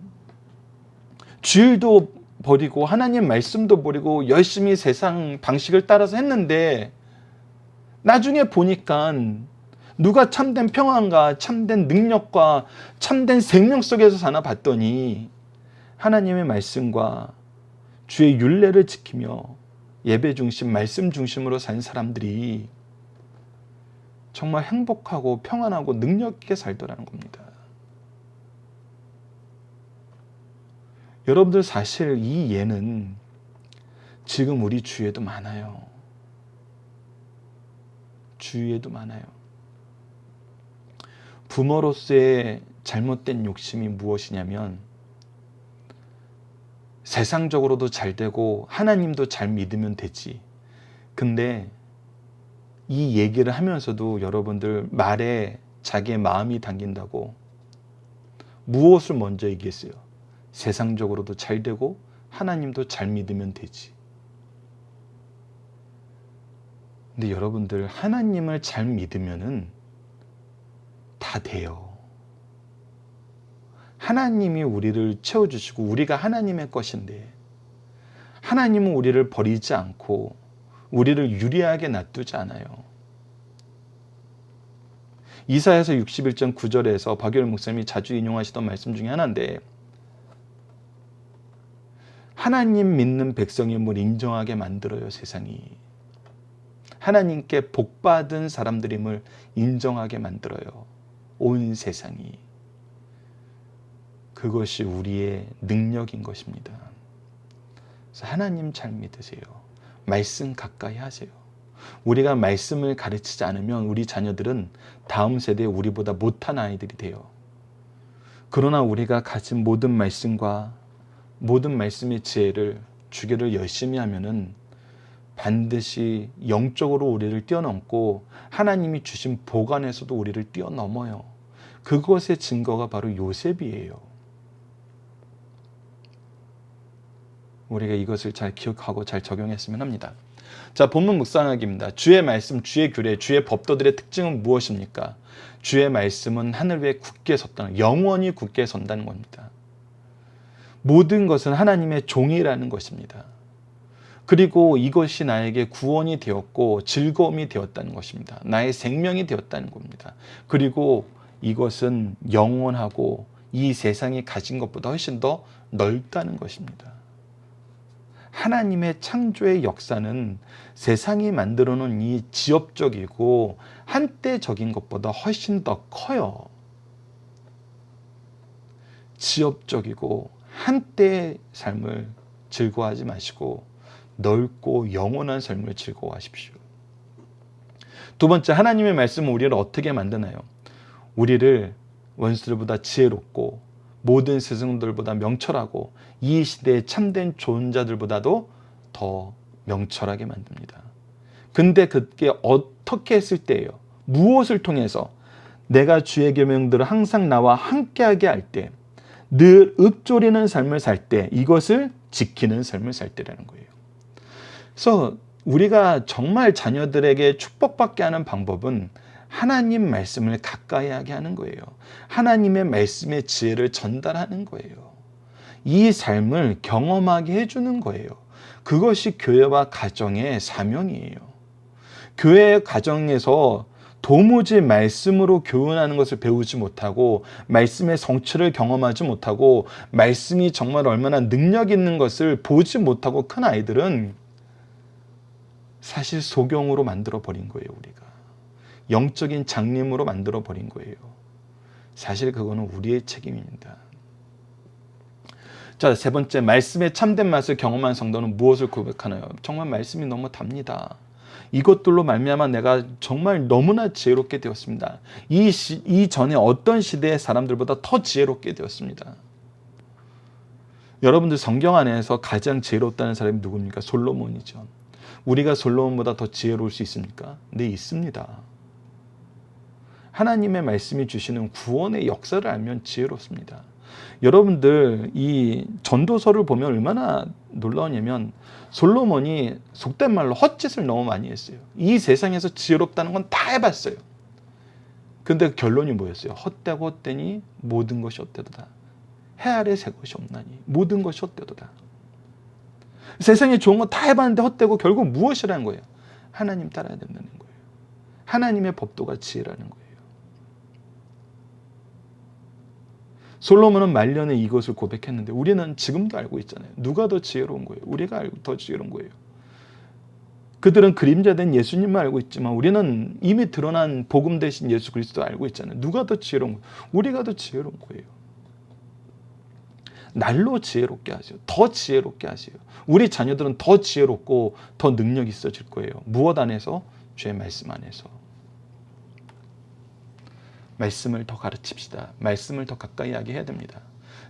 주일도 버리고 하나님 말씀도 버리고 열심히 세상 방식을 따라서 했는데 나중에 보니까 누가 참된 평안과 참된 능력과 참된 생명 속에서 사나 봤더니 하나님의 말씀과 주의 율례를 지키며 예배 중심, 말씀 중심으로 산 사람들이 정말 행복하고 평안하고 능력 있게 살더라는 겁니다. 여러분들 사실 이 예는 지금 우리 주위에도 많아요. 주위에도 많아요. 부모로서의 잘못된 욕심이 무엇이냐면 세상적으로도 잘 되고 하나님도 잘 믿으면 되지. 근데 이 얘기를 하면서도 여러분들 말에 자기의 마음이 담긴다고 무엇을 먼저 얘기했어요? 세상적으로도 잘 되고 하나님도 잘 믿으면 되지. 근데 여러분들 하나님을 잘 믿으면은 다 돼요. 하나님이 우리를 채워주시고 우리가 하나님의 것인데 하나님은 우리를 버리지 않고 우리를 유리하게 놔두지 않아요. 이사야서 61장 9절에서 박열 목사님이 자주 인용하시던 말씀 중에 하나인데 하나님 믿는 백성임을 인정하게 만들어요, 세상이. 하나님께 복받은 사람들임을 인정하게 만들어요, 온 세상이. 그것이 우리의 능력인 것입니다. 그래서 하나님 잘 믿으세요. 말씀 가까이 하세요. 우리가 말씀을 가르치지 않으면 우리 자녀들은 다음 세대에 우리보다 못한 아이들이 돼요. 그러나 우리가 가진 모든 말씀과 모든 말씀의 지혜를 주기를 열심히 하면은 반드시 영적으로 우리를 뛰어넘고 하나님이 주신 복 안에서도 우리를 뛰어넘어요. 그것의 증거가 바로 요셉이에요. 우리가 이것을 잘 기억하고 잘 적용했으면 합니다. 자, 본문 묵상하기입니다. 주의 말씀, 주의 규례, 주의 법도들의 특징은 무엇입니까? 주의 말씀은 하늘 위에 굳게 섰다는, 영원히 굳게 선다는 겁니다. 모든 것은 하나님의 종이라는 것입니다. 그리고 이것이 나에게 구원이 되었고 즐거움이 되었다는 것입니다. 나의 생명이 되었다는 겁니다. 그리고 이것은 영원하고 이 세상이 가진 것보다 훨씬 더 넓다는 것입니다. 하나님의 창조의 역사는 세상이 만들어 놓은 이 지엽적이고 한때적인 것보다 훨씬 더 커요. 지엽적이고 한때의 삶을 즐거워하지 마시고 넓고 영원한 삶을 즐거워하십시오. 두 번째, 하나님의 말씀은 우리를 어떻게 만드나요? 우리를 원수들보다 지혜롭고 모든 스승들보다 명철하고 이 시대의 참된 조언자들보다도 더 명철하게 만듭니다. 근데 그게 어떻게 했을 때예요? 무엇을 통해서? 내가 주의 계명들을 항상 나와 함께하게 할 때, 늘 읊조리는 삶을 살 때, 이것을 지키는 삶을 살 때라는 거예요. 그래서 우리가 정말 자녀들에게 축복받게 하는 방법은 하나님 말씀을 가까이 하게 하는 거예요. 하나님의 말씀의 지혜를 전달하는 거예요. 이 삶을 경험하게 해주는 거예요. 그것이 교회와 가정의 사명이에요. 교회 가정에서 도무지 말씀으로 교훈하는 것을 배우지 못하고 말씀의 성취를 경험하지 못하고 말씀이 정말 얼마나 능력 있는 것을 보지 못하고 큰 아이들은 사실 소경으로 만들어버린 거예요. 우리가 영적인 장님으로 만들어버린 거예요. 사실 그거는 우리의 책임입니다. 자, 세 번째, 말씀의 참된 맛을 경험한 성도는 무엇을 고백하나요? 정말 말씀이 너무 답니다. 이것들로 말미암아 내가 정말 너무나 지혜롭게 되었습니다. 이 전에 어떤 시대의 사람들보다 더 지혜롭게 되었습니다. 여러분들 성경 안에서 가장 지혜롭다는 사람이 누굽니까? 솔로몬이죠. 우리가 솔로몬보다 더 지혜로울 수 있습니까? 네, 있습니다. 하나님의 말씀이 주시는 구원의 역사를 알면 지혜롭습니다. 여러분들 이 전도서를 보면 얼마나 놀라우냐면 솔로몬이 속된 말로 헛짓을 너무 많이 했어요. 이 세상에서 지혜롭다는 건 다 해봤어요. 근데 결론이 뭐였어요? 헛되고 헛되니 모든 것이 헛되도다. 해 아래 새 것이 없나니 모든 것이 헛되도다. 세상에 좋은 거 다 해봤는데 헛되고 결국 무엇이라는 거예요? 하나님 따라야 된다는 거예요. 하나님의 법도가 지혜라는 거예요. 솔로몬은 말년에 이것을 고백했는데 우리는 지금도 알고 있잖아요. 누가 더 지혜로운 거예요? 우리가 더 지혜로운 거예요. 그들은 그림자된 예수님만 알고 있지만 우리는 이미 드러난 복음 대신 예수 그리스도 알고 있잖아요. 누가 더 지혜로운 거예요? 우리가 더 지혜로운 거예요. 날로 지혜롭게 하세요. 더 지혜롭게 하세요. 우리 자녀들은 더 지혜롭고 더 능력 있어질 거예요. 무엇 안에서? 주의 말씀 안에서. 말씀을 더 가르칩시다. 말씀을 더 가까이 하게 해야 됩니다.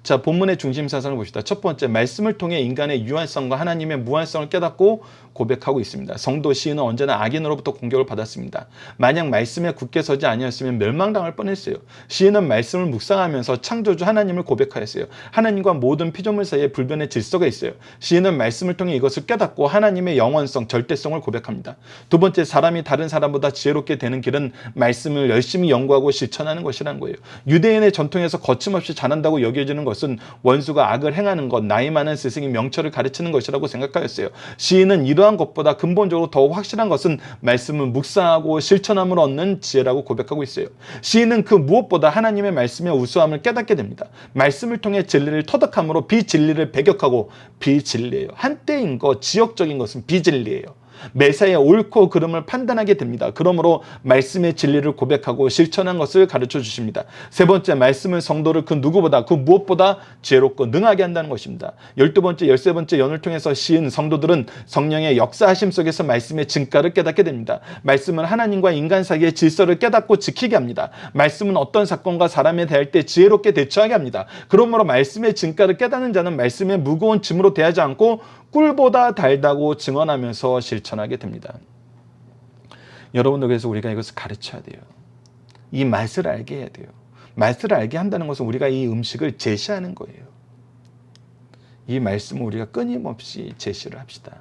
자, 본문의 중심 사상을 봅시다. 첫 번째, 말씀을 통해 인간의 유한성과 하나님의 무한성을 깨닫고 고백하고 있습니다. 성도 시인은 언제나 악인으로부터 공격을 받았습니다. 만약 말씀에 굳게 서지 아니었으면 멸망당할 뻔했어요. 시인은 말씀을 묵상하면서 창조주 하나님을 고백하였어요. 하나님과 모든 피조물 사이에 불변의 질서가 있어요. 시인은 말씀을 통해 이것을 깨닫고 하나님의 영원성, 절대성을 고백합니다. 두 번째, 사람이 다른 사람보다 지혜롭게 되는 길은 말씀을 열심히 연구하고 실천하는 것이라는 거예요. 유대인의 전통에서 거침없이 잘한다고 여겨지는 것은 원수가 악을 행하는 것, 나이 많은 스승이 명철을 가르치는 것이라고 생각하였어요. 시인은 이러한 것보다 근본적으로 더 확실한 것은 말씀을 묵상하고 실천함으로 얻는 지혜라고 고백하고 있어요. 시인은 그 무엇보다 하나님의 말씀의 우수함을 깨닫게 됩니다. 말씀을 통해 진리를 터득함으로 비진리를 배격하고, 비진리예요. 한때인 것, 지역적인 것은 비진리예요. 매사에 옳고 그름을 판단하게 됩니다. 그러므로 말씀의 진리를 고백하고 실천한 것을 가르쳐 주십니다. 세 번째, 말씀은 성도를 그 누구보다, 그 무엇보다 지혜롭고 능하게 한다는 것입니다. 12번째, 13번째 연을 통해서 시인 성도들은 성령의 역사하심 속에서 말씀의 진가를 깨닫게 됩니다. 말씀은 하나님과 인간 사이의 질서를 깨닫고 지키게 합니다. 말씀은 어떤 사건과 사람에 대할 때 지혜롭게 대처하게 합니다. 그러므로 말씀의 진가를 깨닫는 자는 말씀의 무거운 짐으로 대하지 않고 꿀보다 달다고 증언하면서 실천하게 됩니다. 여러분들, 그래서 우리가 이것을 가르쳐야 돼요. 이 맛을 알게 해야 돼요. 맛을 알게 한다는 것은 우리가 이 음식을 제시하는 거예요. 이 말씀을 우리가 끊임없이 제시를 합시다.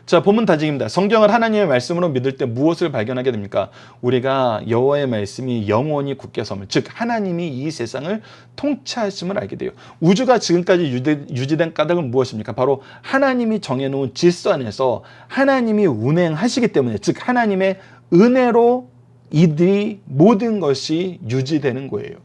자, 본문 다짐입니다. 성경을 하나님의 말씀으로 믿을 때 무엇을 발견하게 됩니까? 우리가 여호와의 말씀이 영원히 굳게 섬을, 즉 하나님이 이 세상을 통치하심을 알게 돼요. 우주가 지금까지 유지된 까닭은 무엇입니까? 바로 하나님이 정해놓은 질서 안에서 하나님이 운행하시기 때문에, 즉 하나님의 은혜로 이들이 모든 것이 유지되는 거예요.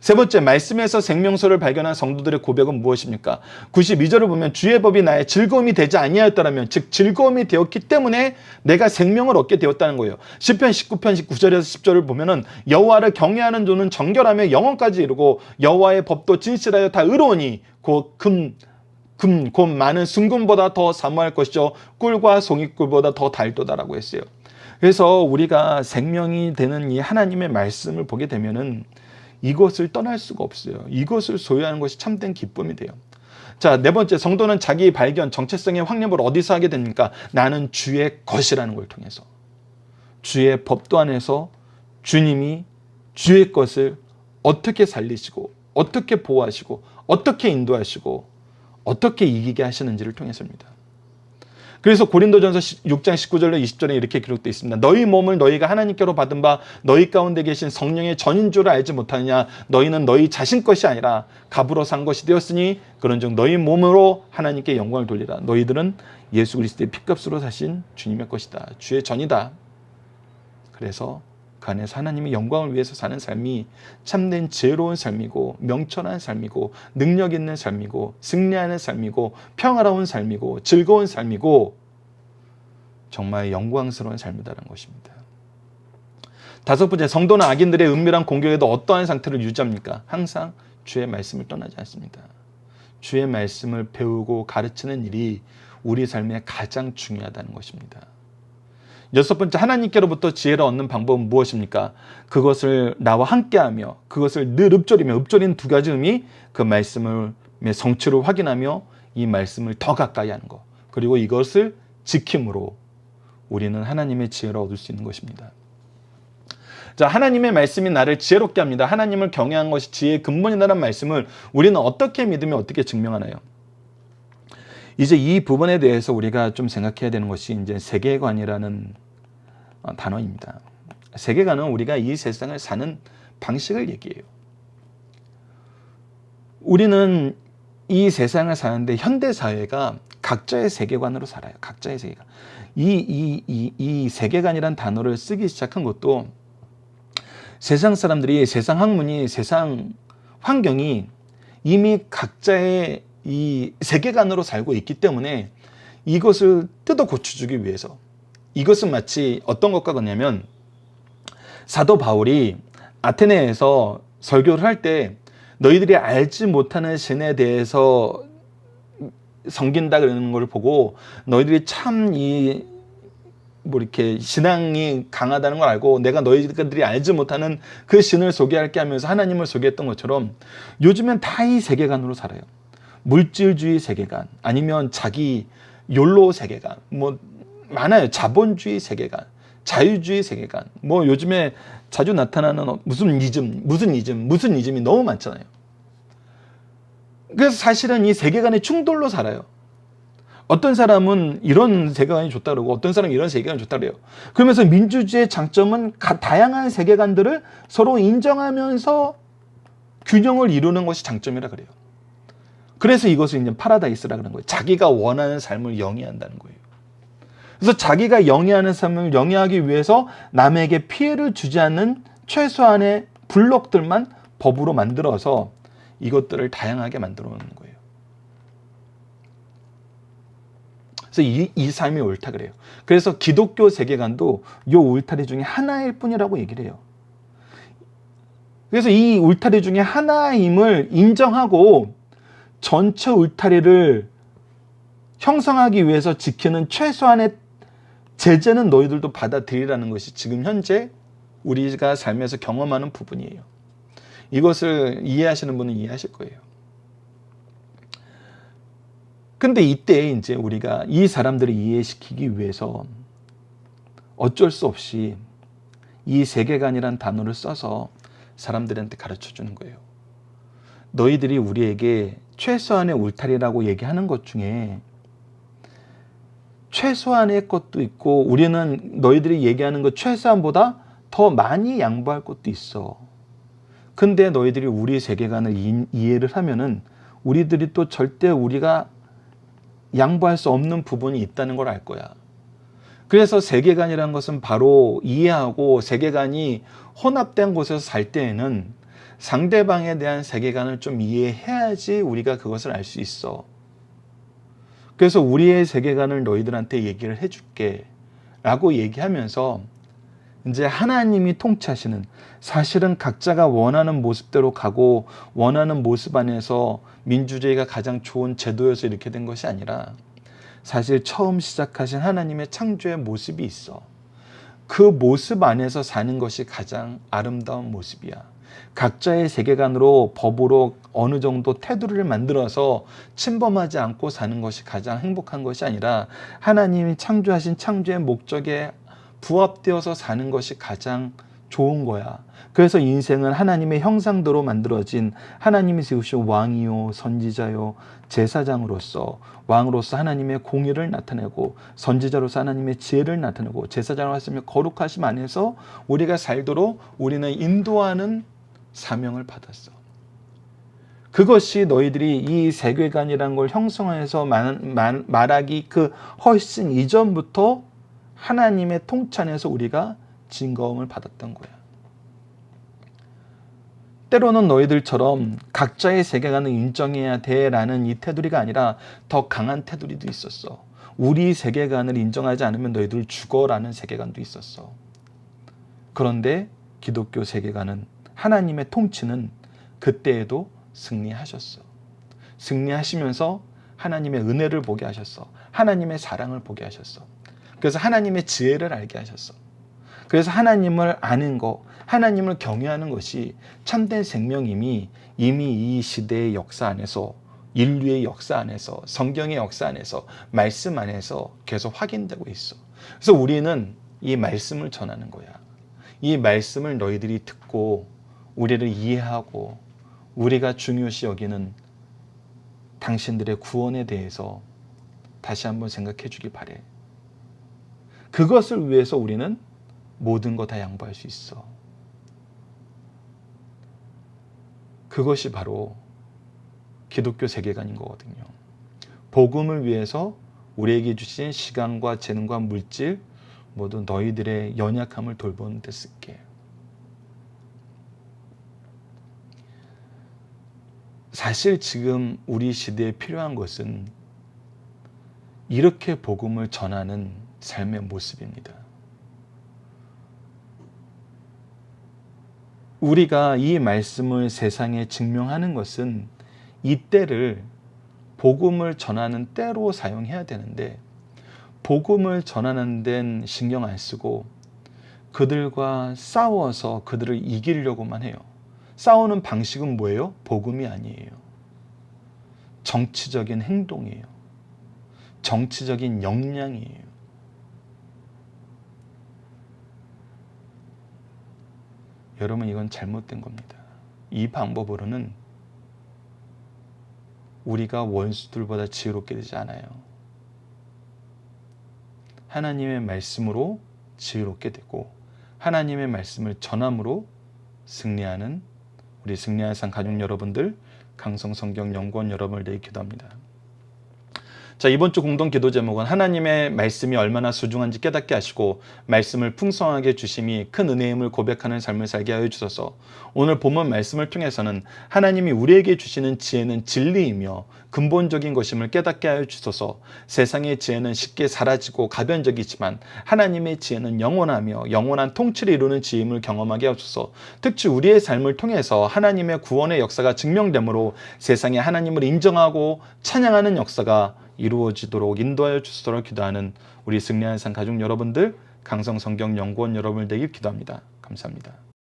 세 번째, 말씀에서 생명수를 발견한 성도들의 고백은 무엇입니까? 92절을 보면 주의 법이 나의 즐거움이 되지 아니하였더라면, 즉 즐거움이 되었기 때문에 내가 생명을 얻게 되었다는 거예요. 시편 19편 9절에서 10절을 보면은 여호와를 경외하는 자는 정결하며 영원까지 이르고 여호와의 법도 진실하여 다 의로우니 곧 많은 순금보다 더 사모할 것이죠 꿀과 송이꿀보다 더 달도다라고 했어요. 그래서 우리가 생명이 되는 이 하나님의 말씀을 보게 되면은 이것을 떠날 수가 없어요. 이것을 소유하는 것이 참된 기쁨이 돼요. 자, 네 번째, 성도는 자기 발견, 정체성의 확립을 어디서 하게 됩니까? 나는 주의 것이라는 걸 통해서. 주의 법도 안에서 주님이 주의 것을 어떻게 살리시고, 어떻게 보호하시고, 어떻게 인도하시고, 어떻게 이기게 하시는지를 통해서입니다. 그래서 고린도전서 6장 19절로 20절에 이렇게 기록되어 있습니다. 너희 몸을 너희가 하나님께로 받은 바 너희 가운데 계신 성령의 전인 줄을 알지 못하느냐? 너희는 너희 자신 것이 아니라 값으로 산 것이 되었으니 그런즉 너희 몸으로 하나님께 영광을 돌리라. 너희들은 예수 그리스도의 피값으로 사신 주님의 것이다. 주의 전이다. 그래서 그 안에서 하나님의 영광을 위해서 사는 삶이 참된 지혜로운 삶이고, 명철한 삶이고, 능력 있는 삶이고, 승리하는 삶이고, 평화로운 삶이고, 즐거운 삶이고, 정말 영광스러운 삶이다라는 것입니다. 다섯 번째, 성도는 악인들의 은밀한 공격에도 어떠한 상태를 유지합니까? 항상 주의 말씀을 떠나지 않습니다. 주의 말씀을 배우고 가르치는 일이 우리 삶에 가장 중요하다는 것입니다. 여섯 번째, 하나님께로부터 지혜를 얻는 방법은 무엇입니까? 그것을 나와 함께하며 그것을 늘 읊조리며, 읊조리는 두 가지 의미, 그 말씀의 성취를 확인하며 이 말씀을 더 가까이 하는 것, 그리고 이것을 지킴으로 우리는 하나님의 지혜를 얻을 수 있는 것입니다. 자, 하나님의 말씀이 나를 지혜롭게 합니다. 하나님을 경외하는 것이 지혜의 근본이라는 말씀을 우리는 어떻게 믿으며 어떻게 증명하나요? 이제 이 부분에 대해서 우리가 좀 생각해야 되는 것이 이제 세계관이라는 단어입니다. 세계관은 우리가 이 세상을 사는 방식을 얘기해요. 우리는 이 세상을 사는데 현대 사회가 각자의 세계관으로 살아요. 각자의 세계관. 이 세계관이란 단어를 쓰기 시작한 것도 세상 사람들이, 세상 학문이, 세상 환경이 이미 각자의 이 세계관으로 살고 있기 때문에 이것을 뜯어 고쳐주기 위해서, 이것은 마치 어떤 것과 같냐면 사도 바울이 아테네에서 설교를 할 때 너희들이 알지 못하는 신에 대해서 섬긴다 그러는 걸 보고 너희들이 참 이렇게 신앙이 강하다는 걸 알고 내가 너희들이 알지 못하는 그 신을 소개할게 하면서 하나님을 소개했던 것처럼 요즘엔 다 이 세계관으로 살아요. 물질주의 세계관, 아니면 자기 욜로 세계관, 뭐 많아요. 자본주의 세계관, 자유주의 세계관, 뭐 요즘에 자주 나타나는 무슨 이즘이 너무 많잖아요. 그래서 사실은 이 세계관의 충돌로 살아요. 어떤 사람은 이런 세계관이 좋다 그러고 어떤 사람은 이런 세계관이 좋다 그래요. 그러면서 민주주의의 장점은 다양한 세계관들을 서로 인정하면서 균형을 이루는 것이 장점이라 그래요. 그래서 이것을 이제 파라다이스라 그러는 거예요. 자기가 원하는 삶을 영위한다는 거예요. 그래서 자기가 영위하는 삶을 영위하기 위해서 남에게 피해를 주지 않는 최소한의 블록들만 법으로 만들어서 이것들을 다양하게 만들어 놓는 거예요. 그래서 이 삶이 옳다 그래요. 그래서 기독교 세계관도 이 울타리 중에 하나일 뿐이라고 얘기를 해요. 그래서 이 울타리 중에 하나임을 인정하고 전체 울타리를 형성하기 위해서 지키는 최소한의 제재는 너희들도 받아들이라는 것이 지금 현재 우리가 삶에서 경험하는 부분이에요. 이것을 이해하시는 분은 이해하실 거예요. 근데 이때 이제 우리가 이 사람들을 이해시키기 위해서 어쩔 수 없이 이 세계관이란 단어를 써서 사람들한테 가르쳐 주는 거예요. 너희들이 우리에게 최소한의 울타리라고 얘기하는 것 중에 최소한의 것도 있고 우리는 너희들이 얘기하는 것 최소한보다 더 많이 양보할 것도 있어. 근데 너희들이 우리 세계관을 이해를 하면은 우리들이 또 절대 우리가 양보할 수 없는 부분이 있다는 걸 알 거야. 그래서 세계관이라는 것은 바로 이해하고 세계관이 혼합된 곳에서 살 때에는 상대방에 대한 세계관을 좀 이해해야지 우리가 그것을 알 수 있어. 그래서 우리의 세계관을 너희들한테 얘기를 해줄게 라고 얘기하면서 이제 하나님이 통치하시는, 사실은 각자가 원하는 모습대로 가고 원하는 모습 안에서 민주주의가 가장 좋은 제도여서 이렇게 된 것이 아니라 사실 처음 시작하신 하나님의 창조의 모습이 있어. 그 모습 안에서 사는 것이 가장 아름다운 모습이야. 각자의 세계관으로 법으로 어느 정도 테두리를 만들어서 침범하지 않고 사는 것이 가장 행복한 것이 아니라 하나님이 창조하신 창조의 목적에 부합되어서 사는 것이 가장 좋은 거야. 그래서 인생은 하나님의 형상대로 만들어진, 하나님이 세우신 왕이요 선지자요 제사장으로서, 왕으로서 하나님의 공의를 나타내고 선지자로서 하나님의 지혜를 나타내고 제사장으로서 거룩하심 안에서 우리가 살도록 우리는 인도하는 사명을 받았어. 그것이 너희들이 이 세계관이라는 걸 형성해서 말하기 그 훨씬 이전부터 하나님의 통치 안에서 우리가 증거음을 받았던 거야. 때로는 너희들처럼 각자의 세계관을 인정해야 돼라는 이 테두리가 아니라 더 강한 테두리도 있었어. 우리 세계관을 인정하지 않으면 너희들 죽어라는 세계관도 있었어. 그런데 기독교 세계관은, 하나님의 통치는 그때에도 승리하셨어. 승리하시면서 하나님의 은혜를 보게 하셨어. 하나님의 사랑을 보게 하셨어. 그래서 하나님의 지혜를 알게 하셨어. 그래서 하나님을 아는 것, 하나님을 경외하는 것이 참된 생명임이 이미 이 시대의 역사 안에서, 인류의 역사 안에서, 성경의 역사 안에서, 말씀 안에서 계속 확인되고 있어. 그래서 우리는 이 말씀을 전하는 거야. 이 말씀을 너희들이 듣고 우리를 이해하고 우리가 중요시 여기는 당신들의 구원에 대해서 다시 한번 생각해 주기 바래. 그것을 위해서 우리는 모든 거 다 양보할 수 있어. 그것이 바로 기독교 세계관인 거거든요. 복음을 위해서 우리에게 주신 시간과 재능과 물질 모두 너희들의 연약함을 돌보는 데 쓸게. 사실 지금 우리 시대에 필요한 것은 이렇게 복음을 전하는 삶의 모습입니다. 우리가 이 말씀을 세상에 증명하는 것은 이 때를 복음을 전하는 때로 사용해야 되는데 복음을 전하는 데는 신경 안 쓰고 그들과 싸워서 그들을 이기려고만 해요. 싸우는 방식은 뭐예요? 복음이 아니에요. 정치적인 행동이에요. 정치적인 역량이에요. 여러분, 이건 잘못된 겁니다. 이 방법으로는 우리가 원수들보다 지혜롭게 되지 않아요. 하나님의 말씀으로 지혜롭게 되고 하나님의 말씀을 전함으로 승리하는 우리 승리의 산 가족 여러분들, 강성성경연구원 여러분을 위해 기도합니다. 자, 이번 주 공동 기도 제목은 하나님의 말씀이 얼마나 소중한지 깨닫게 하시고 말씀을 풍성하게 주심이 큰 은혜임을 고백하는 삶을 살게 하여 주소서. 오늘 본문 말씀을 통해서는 하나님이 우리에게 주시는 지혜는 진리이며 근본적인 것임을 깨닫게 하여 주소서. 세상의 지혜는 쉽게 사라지고 가변적이지만 하나님의 지혜는 영원하며 영원한 통치를 이루는 지혜임을 경험하게 하소서. 특히 우리의 삶을 통해서 하나님의 구원의 역사가 증명되므로 세상에 하나님을 인정하고 찬양하는 역사가 이루어지도록 인도하여 주시도록 기도하는 우리 승리하는 산 가족 여러분들, 강성성경연구원 여러분을 되길 기도합니다. 감사합니다.